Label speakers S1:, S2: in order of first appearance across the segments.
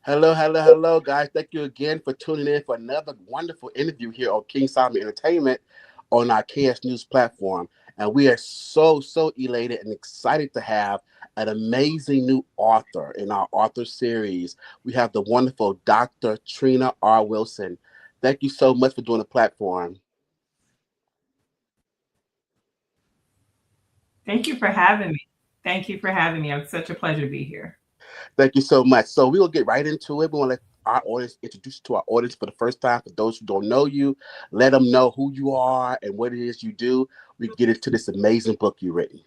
S1: Hello, hello, hello, guys. Thank you again for tuning in for another wonderful interview here on King Solomon Entertainment on our KS News platform. And we are so elated and excited to have an amazing new author in our author series. We have the wonderful Dr. Trina R. Wilson. Thank you so much for doing the platform.
S2: Thank you for having me. Thank you for having me. It's such a pleasure to be here.
S1: Thank you so much. So we will get right into it. We want to let our audience introduce you to our audience for the first time. For those who don't know you, let them know who you are and what it is you do. We get into this amazing book you've written.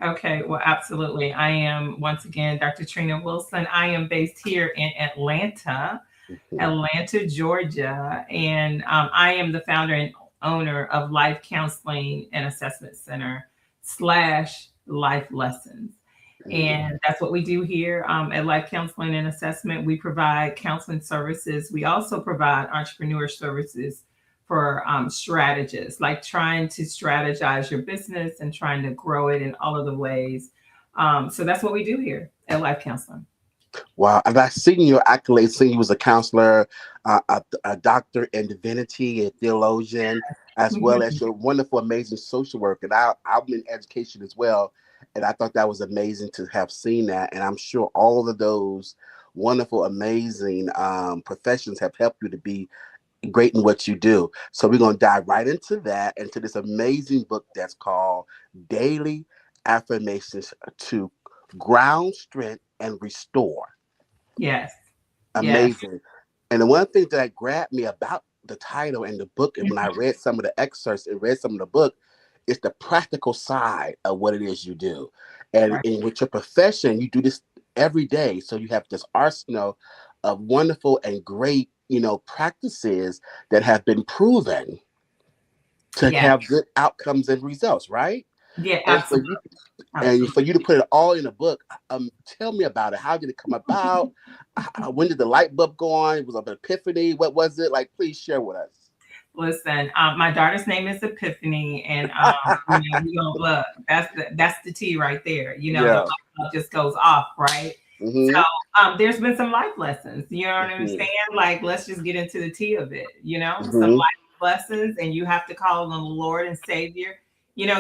S2: Okay, well, absolutely. I am, once again, Dr. Trina Wilson. I am based here in
S1: Mhm.
S2: Atlanta, Georgia, and I am the founder and owner of Life Counseling and Assessment Center slash Life Lessons.
S1: Mhm.
S2: And that's what we do here at Life Counseling and Assessment. We provide counseling services. We also provide entrepreneur services for strategists, like trying to strategize your business and trying to grow it in all of the ways. So that's what we do here at Life Counseling.
S1: Wow. And I've seen your accolades, seeing you was a counselor, a doctor in divinity, a theologian, as well as your wonderful, amazing social work. And I'm in education as well. And I thought that was amazing to have seen that. And I'm sure all of those wonderful, amazing professions have helped you to be great in what you do. So we're going to dive right into that, into this amazing book that's called Daily Affirmations to Ground Strength and Restore.
S2: Yes, yes.
S1: Amazing. And the one thing that grabbed me about the title and the book, and when I read some of the excerpts and read some of the book, is the practical side of what it is you do. And
S2: Right.
S1: with your profession, you do this every day. So you have this arsenal of wonderful and great, practices that have been proven to
S2: Yeah.
S1: have good outcomes and results, right?
S2: Yeah,
S1: And for
S2: absolutely.
S1: you and
S2: Absolutely.
S1: for you to put it all in a book, tell me about it. How did it come about? When did the light bulb go on? It was an epiphany. What was it like? Please share with us.
S2: Listen, my daughter's name is Epiphany, and we don't look. That's the T right there. The light
S1: Yeah.
S2: bulb just goes off, right? So
S1: Mm-hmm.
S2: there's been some life lessons. You know what I'm
S1: Mm-hmm.
S2: saying? Like, let's just get into the T of it. Some
S1: Mm-hmm.
S2: life lessons, and you have to call on the Lord and Savior.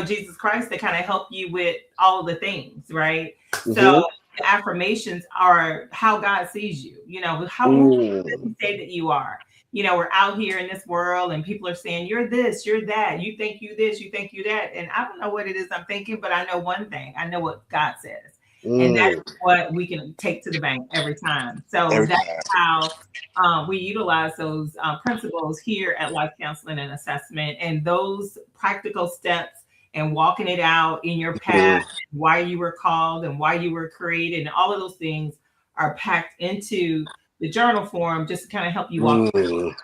S2: Jesus Christ to kind of help you with all of the things, right? So
S1: Mm-hmm.
S2: the affirmations are how God sees you. Who does
S1: Mm.
S2: He say that you are? We're out here in this world and people are saying, you're this, you're that, you think you this, you think you that. And I don't know what it is I'm thinking, but I know one thing. I know what God says. And that's
S1: Mm.
S2: what we can take to the bank every time. So
S1: Every
S2: that's
S1: time.
S2: how we utilize those principles here at Life Counseling and Assessment, and those practical steps and walking it out in your path,
S1: Mm.
S2: why you were called and why you were created, and all of those things are packed into the journal form just to kind of help you walk
S1: Mm.
S2: through.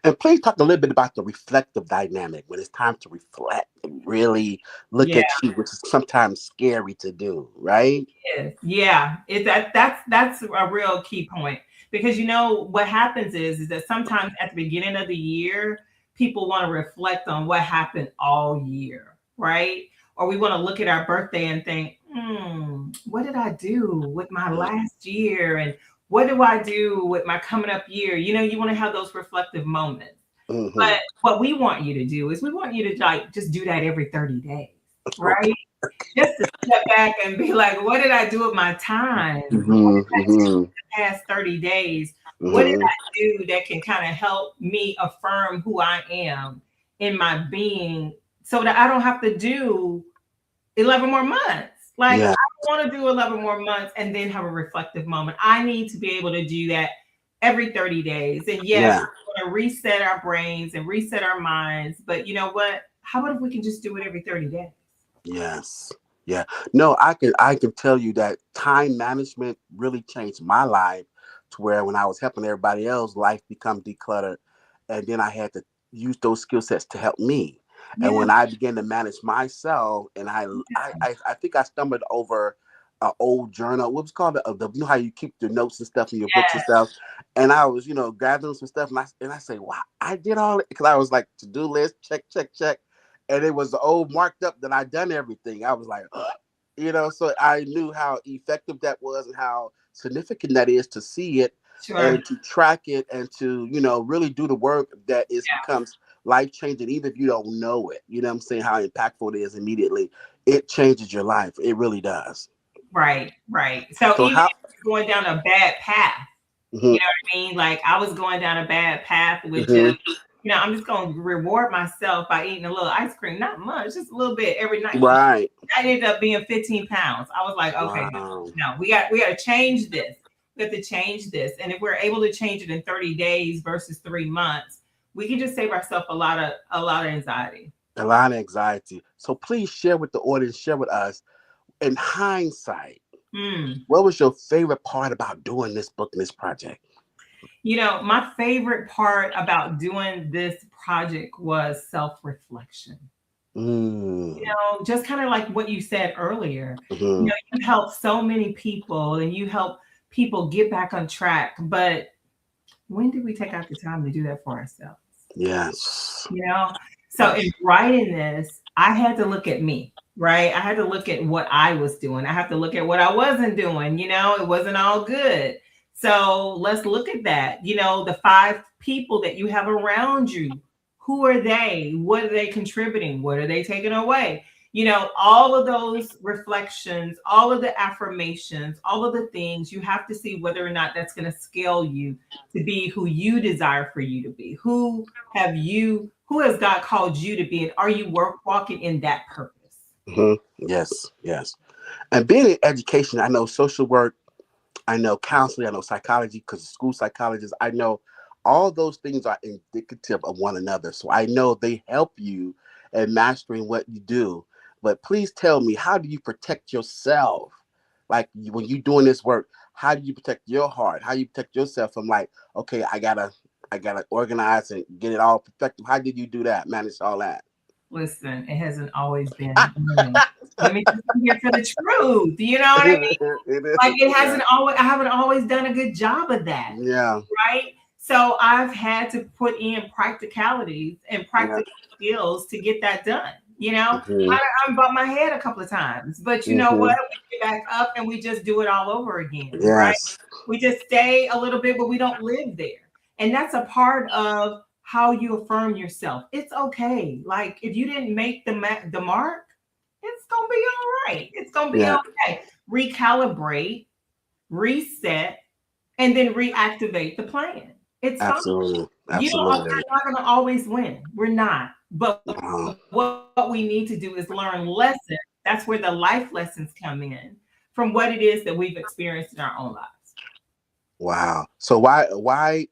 S1: And please talk a little bit about the reflective dynamic when it's time to reflect and really look
S2: Yeah,
S1: at you, which is sometimes scary to do, right?
S2: yeah. That's a real key point, because what happens is that sometimes at the beginning of the year, people want to reflect on what happened all year, right? Or we want to look at our birthday and think, what did I do with my last year, and what do I do with my coming up year? You want to have those reflective moments.
S1: Mm-hmm.
S2: But what we want you to do is we want you to like just do that every 30 days,
S1: Okay.
S2: right? Just to step back and be like, what did I do with my time? What
S1: Mm-hmm.
S2: did I do
S1: Mm-hmm.
S2: the past 30 days? What did
S1: Mm-hmm.
S2: I do that can kind of help me affirm who I am in my being, so that I don't have to do 11 more months? Like, I
S1: Yeah.
S2: don't want to do 11 more months and then have a reflective moment. I need to be able to do that every 30 days. And yes,
S1: Yeah.
S2: we're going to reset our brains and reset our minds. But you know what? How about if we can just do it every 30 days?
S1: Yes. Yeah. No, I can tell you that time management really changed my life to where when I was helping everybody else, life become decluttered. And then I had to use those skill sets to help me. And
S2: Yeah.
S1: when I began to manage myself, and I think I stumbled over an old journal. What was it called you know how you keep your notes and stuff in your books and stuff. And I was, gathering some stuff, and I say, wow, I did all it because I was like to do list, check, check, check, and it was old marked up that I done everything. I was like, ugh. So I knew how effective that was and how significant that is to see it
S2: Sure.
S1: and to track it and to, really do the work that is becomes life changing, even if you don't know it. You know what I'm saying? How impactful it is immediately. It changes your life. It really does.
S2: Right, right. So
S1: So
S2: even
S1: how,
S2: if you're going down a bad path,
S1: mhm,
S2: you know what I mean? Like I was going down a bad path with
S1: mhm,
S2: just, I'm just going to reward myself by eating a little ice cream, not much, just a little bit every night.
S1: right.
S2: That ended up being 15 pounds. I was like, okay,
S1: Wow.
S2: no, we got to change this. We have to change this. And if we're able to change it in 30 days versus 3 months, we can just save ourselves a lot of anxiety.
S1: A lot of anxiety. So please share with the audience, share with us, in hindsight,
S2: Hmm.
S1: what was your favorite part about doing this book and this project?
S2: My favorite part about doing this project was self-reflection.
S1: Mm.
S2: Just kind of like what you said earlier.
S1: Hmm.
S2: You help so many people and you help people get back on track. But when did we take out the time to do that for ourselves?
S1: Yes.
S2: You know, so
S1: Yes.
S2: in writing this, I had to look at me, right? I had to look at what I was doing. I have to look at what I wasn't doing. It wasn't all good. So let's look at that. The 5 people that you have around you, who are they? What are they contributing? What are they taking away? All of those reflections, all of the affirmations, all of the things, you have to see whether or not that's going to scale you to be who you desire for you to be. Who has God called you to be? And are you walking in that purpose?
S1: Hmm. Yes. Yes. And being in education, I know social work, I know counseling, I know psychology, because school psychologists, I know all those things are indicative of one another. So I know they help you in mastering what you do. But please tell me, how do you protect yourself? Like when you're doing this work, how do you protect your heart? How do you protect yourself from like, okay, I gotta organize and get it all perfected. How did you do that? Manage all that?
S2: Listen, it hasn't always been money. Let me just come here for the truth. You know what I mean?
S1: It
S2: Like
S1: is.
S2: it
S1: Yeah.
S2: hasn't always, I haven't always done a good job of that.
S1: Yeah.
S2: Right? So I've had to put in practicalities and
S1: Yeah.
S2: practical skills to get that done.
S1: Hmm.
S2: I bumped my head a couple of times, but you know
S1: Hmm.
S2: what? We get back up and we just do it all over again, right?
S1: Yes.
S2: We just stay a little bit, but we don't live there. And that's a part of how you affirm yourself. It's okay. Like if you didn't make the mark, it's gonna be all right. It's gonna be
S1: Yeah.
S2: okay. Recalibrate, reset, and then reactivate the plan. It's fine.
S1: Absolutely.
S2: We're
S1: Absolutely.
S2: not going to always win. We're not. But
S1: Wow.
S2: what we need to do is learn lessons. That's where the life lessons come in from what it is that we've experienced in our own lives.
S1: Wow. So why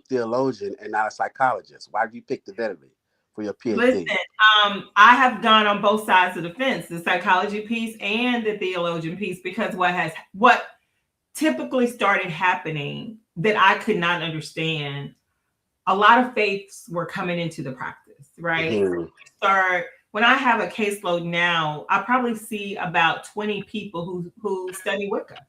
S1: theologian and not a psychologist? Why did you pick divinity for your
S2: Listen,
S1: PhD?
S2: I have gone on both sides of the fence, the psychology piece and the theologian piece, because what typically started happening that I could not understand, a lot of faiths were coming into the practice, right?
S1: Hmm.
S2: Start when I have a caseload now, I probably see about 20 people who study Wicca.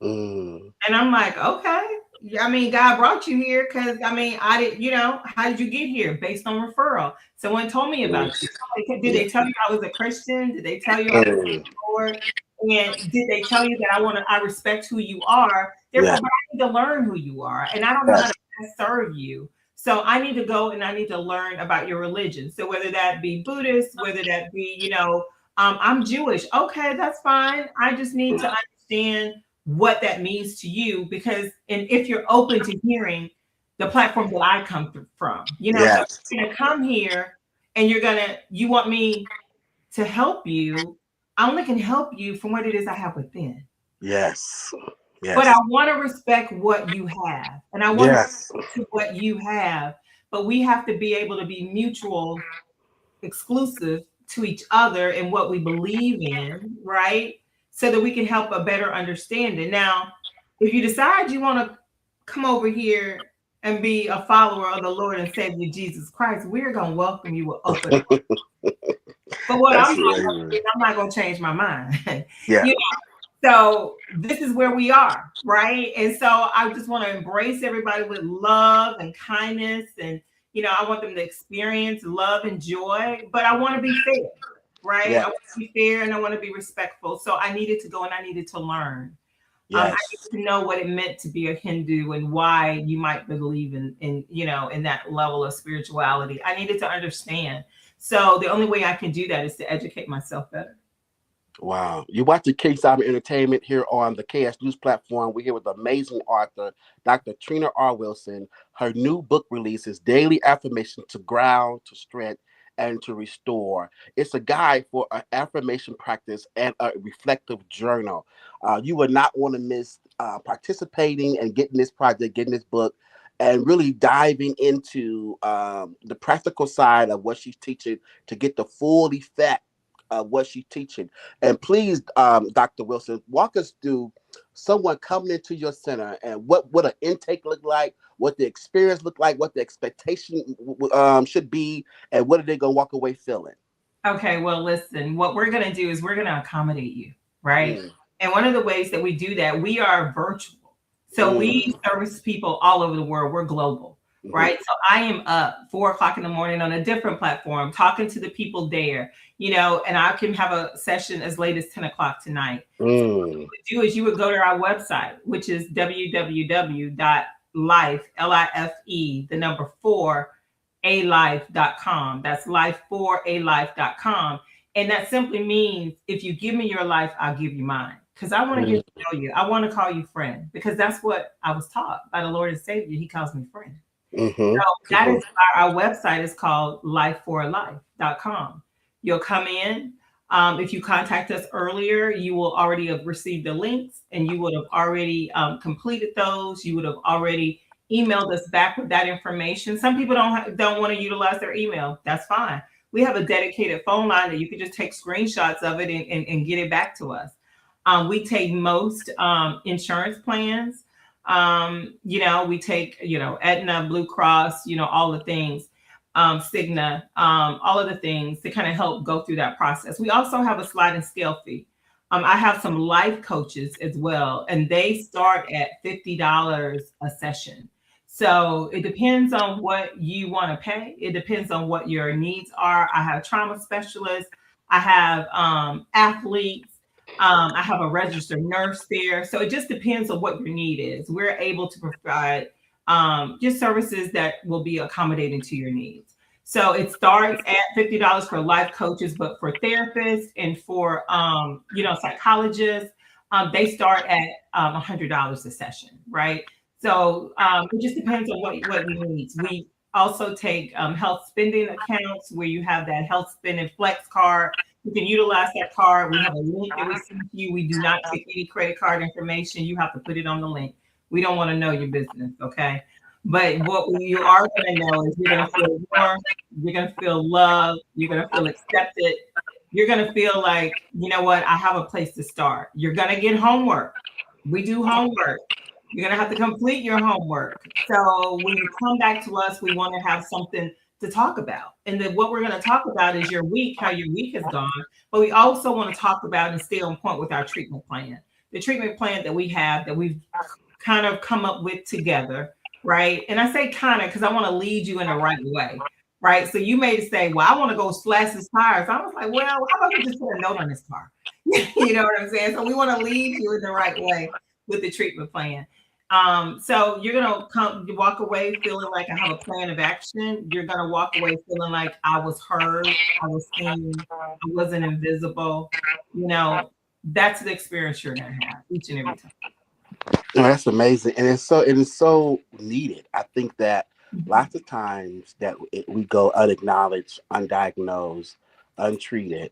S1: Mm.
S2: And I'm like, okay. Yeah, I mean, God brought you here because I mean, I did, how did you get here? Based on referral. Someone told me about
S1: Yes.
S2: you. Did
S1: Yeah.
S2: they tell you I was a Christian? Did they tell you I was
S1: Mm.
S2: a Lord? And did they tell you that I respect who you are?
S1: Yeah.
S2: Therefore, but I need to learn who you are. And I don't know how
S1: Yes.
S2: to best serve you. So I need to go and I need to learn about your religion. So whether that be Buddhist, whether that be, I'm Jewish. Okay, that's fine. I just need to understand what that means to you because and if you're open to hearing the platform that I come from, so
S1: Yes.
S2: you're gonna come here and you want me to help you. I only can help you from what it is I have within.
S1: Yes.
S2: But I
S1: Yes.
S2: want to respect what you have and I want to
S1: Yes.
S2: to what you have. But we have to be able to be mutual exclusive to each other and what we believe in, right? So that we can help a better understanding. Now, if you decide you want to come over here and be a follower of the Lord and Savior Jesus Christ, we're going to welcome you with open arms. But what I'm
S1: That's
S2: not going to do
S1: right.
S2: is I'm not going to change my mind.
S1: Yeah.
S2: you so this is where we are, right? And so I just want to embrace everybody with love and kindness. And, I want them to experience love and joy, but I want to be fair, right? I
S1: Yes.
S2: want to be fair and I want to be respectful. So I needed to go and I needed to learn. I
S1: Yes.
S2: needed to know what it meant to be a Hindu and why you might believe in that level of spirituality. I needed to understand. So the only way I can do that is to educate myself better.
S1: Wow. You watch the K Cyber Entertainment here on the KS News platform. We're here with amazing author, Dr. Trina R. Wilson. Her new book release is Daily Affirmation to Ground, to Strength, and to Restore. It's a guide for an affirmation practice and a reflective journal. You would not want to miss participating and getting this project, getting this book, and really diving into the practical side of what she's teaching to get the full effect of what she's teaching. And please, Dr. Wilson, walk us through someone coming into your center and what an intake look like, what the experience look like, what the expectation should be, and what are they gonna walk away feeling?
S2: Okay, well, listen, what we're going to do is we're going to accommodate you, right?
S1: Mm,
S2: And one of the ways that we do that, we are virtual. So we
S1: mm,
S2: service people all over the world. We're global,
S1: mhm,
S2: right? So I am up 4 o'clock in the morning on a different platform, talking to the people there, and I can have a session as late as 10 o'clock tonight. So what
S1: mm,
S2: you would do is you would go to our website, which is www.life, Life, the number four, alife.com. That's life4alife.com. And that simply means if you give me your life, I'll give you mine. Because I want to get to know you. I want to call you friend because that's what I was taught by the Lord and Savior. He calls me friend. So
S1: mhm,
S2: that
S1: mhm,
S2: is why our website is called life4life.com. You'll come in. If you contact us earlier, you will already have received the links and you would have already completed those. You would have already emailed us back with that information. Some people don't want to utilize their email. That's fine. We have a dedicated phone line that you can just take screenshots of it and get it back to us. We take most insurance plans. We take, Aetna, Blue Cross, all the things, Cigna, all of the things to kind of help go through that process. We also have a sliding scale fee. I have some life coaches as well, and they start at $50 a session. So it depends on what you want to pay. It depends on what your needs are. I have trauma specialists. I have athletes. I have a registered nurse there. So it just depends on what your need is. We're able to provide just services that will be accommodating to your needs. So it starts at $50 for life coaches, but for therapists and for psychologists, they start at $100 a session, right? So it just depends on what you need. We also take health spending accounts where you have that health spending flex card. You can utilize that card. We have a link that we send to you. We do not take any credit card information. You have to put it on the link. We don't want to know your business, okay? But what you are going to know is you're going to feel warm, you're going to feel love, you're going to feel accepted, you're going to feel like, you know what, I have a place to start. You're going to get homework. We do homework. You're going to have to complete your homework. So when you come back to us, we want to have something to talk about. And then what we're going to talk about is your week, how your week has gone. But we also want to talk about and stay on point with our treatment plan. The treatment plan that we have that we've kind of come up with together, right? And I say kind of because I want to lead you in the right way, right? So you may say, well, I want to go slash his tires. I was like, well, how about we just put a note on his car? You know what I'm saying? So we want to lead you in the right way with the treatment plan. So you're gonna walk away feeling like I have a plan of action. You're gonna walk away feeling like I was heard, I was seen, I wasn't invisible. That's the experience you're gonna have each and every time.
S1: No, that's amazing, and it is so needed. I think that
S2: Mhm.
S1: lots of times that we go unacknowledged, undiagnosed, untreated,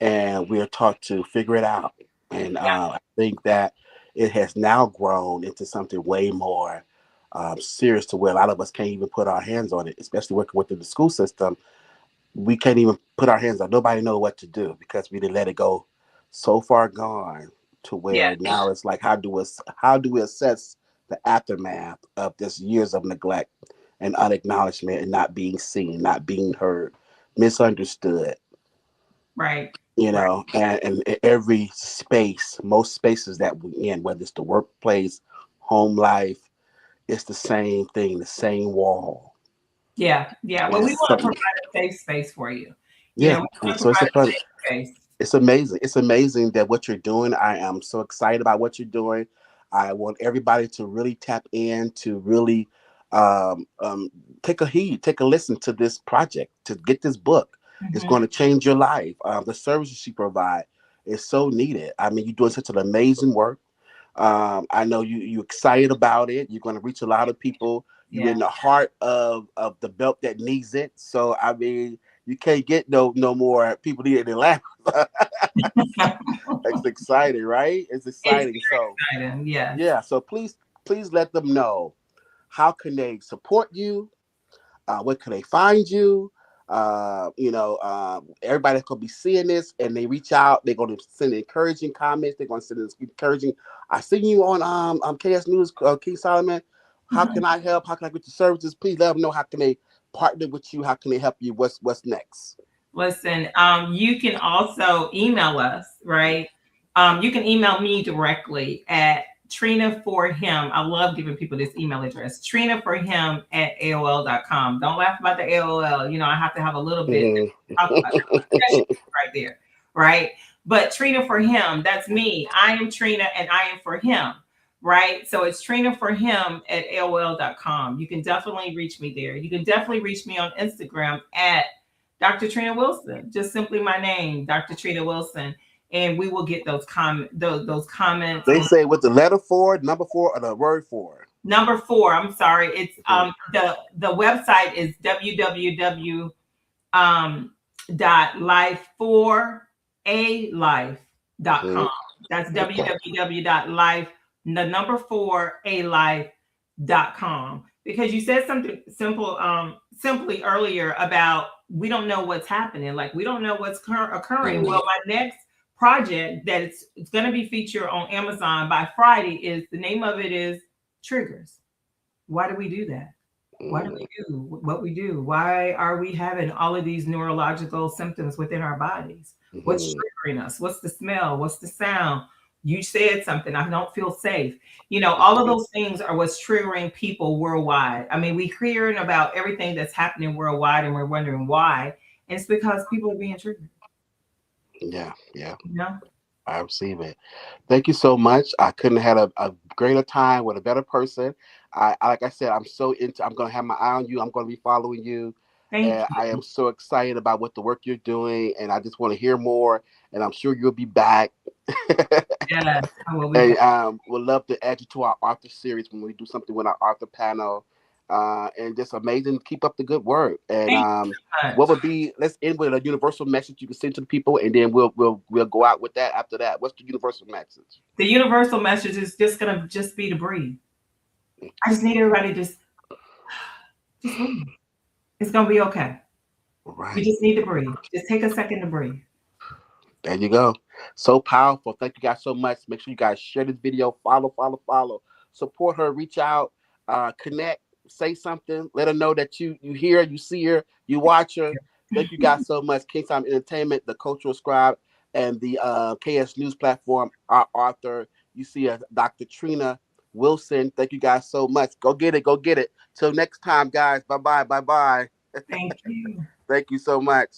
S1: and we are taught to figure it out. And
S2: Yeah,
S1: I think that it has now grown into something way more serious to where a lot of us can't even put our hands on it, especially working within the school system. We can't even put our hands on. Nobody know what to do because we didn't let it go so far gone to
S2: yeah,
S1: where now it's like how do we assess the aftermath of this years of neglect and unacknowledgement and not being seen, not being heard, misunderstood,
S2: right, right.
S1: and in every space, most spaces that we in, whether it's the workplace, home life, it's the same thing, the same wall.
S2: Yeah, yeah. Well,
S1: And
S2: we want to
S1: so,
S2: provide a safe space for you.
S1: yeah,
S2: We want
S1: and
S2: to
S1: so it's
S2: provide
S1: a
S2: a
S1: fun.
S2: safe face.
S1: It's amazing. It's amazing that what you're doing. I am so excited about what you're doing. I want everybody to really tap in, to really um, um, take a heed, take a listen to this project, to get this book. It's
S2: Mhm.
S1: going to change your life. The services you provide is so needed. I mean, you're doing such an amazing work. I know you excited about it. You're going to reach a lot of people. You're
S2: Yeah.
S1: in the heart of the belt that needs it. So I mean, you can't get no more people needing Atlanta. It's exciting, right? It's
S2: It's
S1: exciting. So
S2: very exciting. Yes.
S1: yeah, so please let them know how can they support you, where can they find you. Everybody could be seeing this and they reach out. They're going to send encouraging comments. They're going to send encouraging. I see you on KS News, King Solomon. How can I help? How can I get the services? Please let them know how can they partner with you. How can they help you? What's next?
S2: Listen, you can also email us, right? You can email me directly at Trina for him. I love giving people this email address, Trina for him at AOL.com. Don't laugh about the AOL. You know, I have to have a little bit
S1: Mhm.
S2: to talk about that right there, right? But Trina for him, that's me. I am Trina and I am for him, right? So it's Trina for him at AOL.com. You can definitely reach me there. You can definitely reach me on Instagram at Dr. Trina Wilson, just simply my name, Dr. Trina Wilson, and we will get those comments.
S1: They say with the letter four, number four, or the word four.
S2: Number four, I'm sorry, it's
S1: Mhm.
S2: the website is www life for a life.com.
S1: Mhm.
S2: That's
S1: Okay.
S2: www.life the number four a life.com. Because you said something simply earlier about we don't know what's happening, like we don't know what's occurring.
S1: Mhm.
S2: Well, my next project that it's going to be featured on Amazon by Friday is the name of it is Triggers. Why do we do that? Why do
S1: Mhm.
S2: we do what we do? Why are we having all of these neurological symptoms within our bodies? What's
S1: Mhm.
S2: triggering us? What's the smell? What's the sound? You said something. I don't feel safe. You know, all of those things are what's triggering people worldwide. I mean, we're hearing about everything that's happening worldwide and we're wondering why. And it's because people are being triggered,
S1: Yeah, yeah.
S2: you know?
S1: I receive it. Thank you so much. I couldn't have had a greater time with a better person. Like I said, I'm so into. I'm gonna have my eye on you. I'm gonna be following you,
S2: Thank
S1: and I
S2: you.
S1: am so excited about what the work you're doing. And I just want to hear more. And I'm sure you'll be back.
S2: Yes, I will be
S1: And
S2: back.
S1: we'd love to add you to our author series when we do something with our author panel. And just amazing. Keep up the good work. And
S2: Thank you so
S1: what
S2: much.
S1: would be? Let's end with a universal message you can send to the people, and then we'll go out with that after that. What's the universal message?
S2: The universal message is just gonna just be to breathe. I just need everybody to just breathe. It's gonna be okay. You
S1: Right.
S2: just need to breathe. Just take a second to breathe.
S1: There you go. So powerful. Thank you guys so much. Make sure you guys share this video. Follow. Support her. Reach out. Connect. Say something. Let her know that you hear, you see her, you watch her. Thank you guys so much. King Time Entertainment, the Cultural Scribe, and the KS News platform. Our author. You see Dr. Trina Wilson. Thank you guys so much. Go get it. Go get it. Till next time, guys. Bye bye. Bye bye.
S2: Thank you.
S1: Thank you so much.